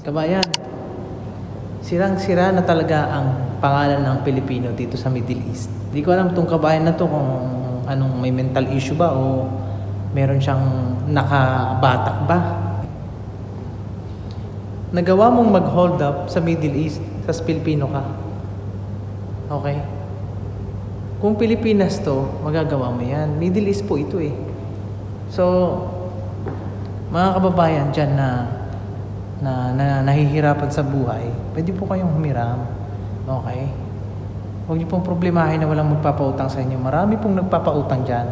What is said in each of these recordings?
Kabayan, sirang-sira na talaga ang pangalan ng Pilipino dito sa Middle East. Hindi ko alam tong kabayan na to kung anong may mental issue ba o meron siyang nakabatak ba. Nagawa mong mag-hold up sa Middle East, sa Pilipino ka. Okay? Kung Pilipinas to, magagawa mo yan. Middle East po ito eh. So, mga kababayan dyan na nahihirapan sa buhay, pwede po kayong humiram. Okay? Huwag niyo pong problemahin na walang magpapautang sa inyo. Marami pong nagpapautang dyan.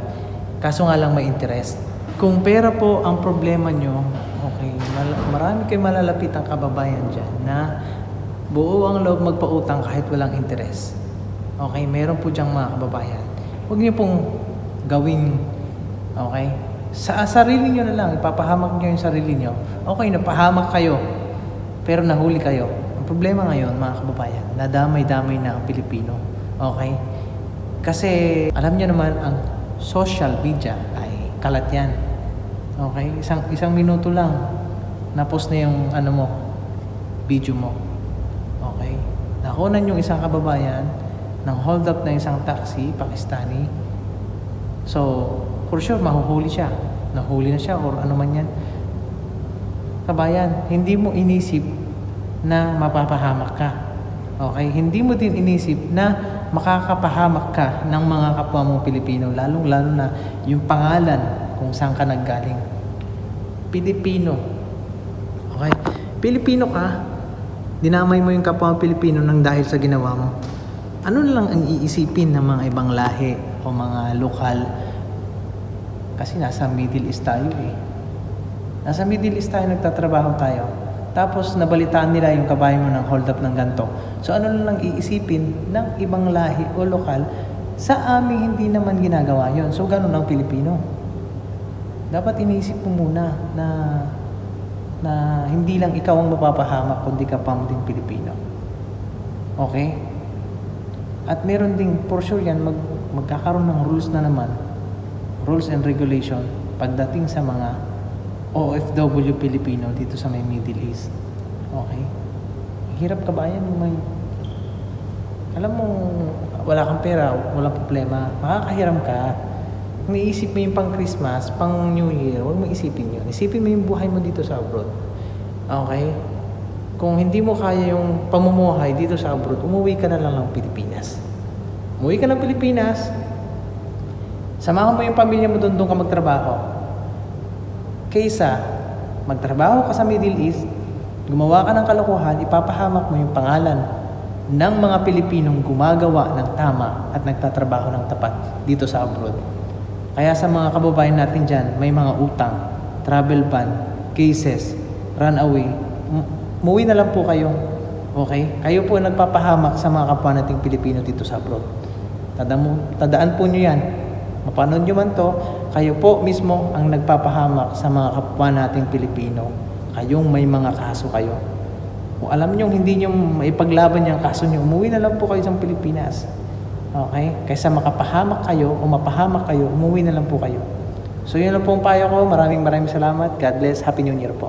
Kaso nga lang may interest. Kung pera po ang problema nyo, okay, marami kayong malalapit ang kababayan dyan na buo ang loob magpautang kahit walang interest. Okay? Meron po dyang mga kababayan. Huwag niyo pong gawin, okay? Sa sarili nyo na lang, ipapahamak nyo yung sarili nyo. Okay, napahamak kayo, pero nahuli kayo. Ang problema ngayon, mga kababayan, nadamay-damay na ang Pilipino. Okay? Kasi, alam nyo naman, ang social media ay kalat yan. Okay? Isang minuto lang, na-post na yung video mo. Okay? Nakunan yung isang kababayan ng hold up na isang taxi, Pakistani. So, for sure, mahuhuli siya. Nahuli na siya or ano man yan. Kabayan, hindi mo inisip na mapapahamak ka. Okay? Hindi mo din inisip na makakapahamak ka ng mga kapwa mong Pilipino. Lalong-lalo na yung pangalan kung saan ka naggaling. Pilipino. Okay? Pilipino ka, dinamay mo yung kapwa mong Pilipino nang dahil sa ginawa mo. Ano na lang ang iisipin ng mga ibang lahi o mga lokal? Kasi nasa Middle East tayo eh. Nasa Middle East tayo, nagtatrabaho tayo. Tapos nabalitaan nila yung kabayan mo ng hold up ng ganito. So ano lang iisipin ng ibang lahi o lokal, sa amin hindi naman ginagawa yon. So ganun ang Pilipino. Dapat iniisip mo muna na hindi lang ikaw ang mapapahamak kundi ka pa ding Pilipino. Okay? At meron ding, for sure yan, magkakaroon ng rules na naman. Rules and regulation pagdating sa mga OFW Pilipino dito sa may Middle East. Okay? Hirap kabayan, alam mo, wala kang pera, walang problema, makakahiram ka. Kung iisip mo yung pang Christmas, pang New Year, huwag mo isipin yun. Isipin mo yung buhay mo dito sa abroad. Okay? Kung hindi mo kaya yung pamumuhay dito sa abroad, umuwi ka na lang ng Pilipinas. Umuwi ka ng Pilipinas, samahan mo yung pamilya mo doon ka magtrabaho. Kaysa magtrabaho ka sa Middle East, gumawa ka ng kalokohan, ipapahamak mo yung pangalan ng mga Pilipinong gumagawa ng tama at nagtatrabaho ng tapat dito sa abroad. Kaya sa mga kababayan natin dyan, may mga utang, travel ban, cases, runaway, umuwi na lang po kayo. Okay? Kayo po nagpapahamak sa mga kapwa nating Pilipino dito sa abroad. Tadaan po nyo yan. Mapanood nyo man to, kayo po mismo ang nagpapahamak sa mga kapwa nating Pilipino. Kayong may mga kaso kayo. Kung alam nyo hindi nyo maipaglaban yung kaso nyo, umuwi na lang po kayo sa Pilipinas. Okay? Kaysa makapahamak kayo o mapahamak kayo, umuwi na lang po kayo. So yun lang po ang payo ko. Maraming salamat. God bless. Happy New Year po.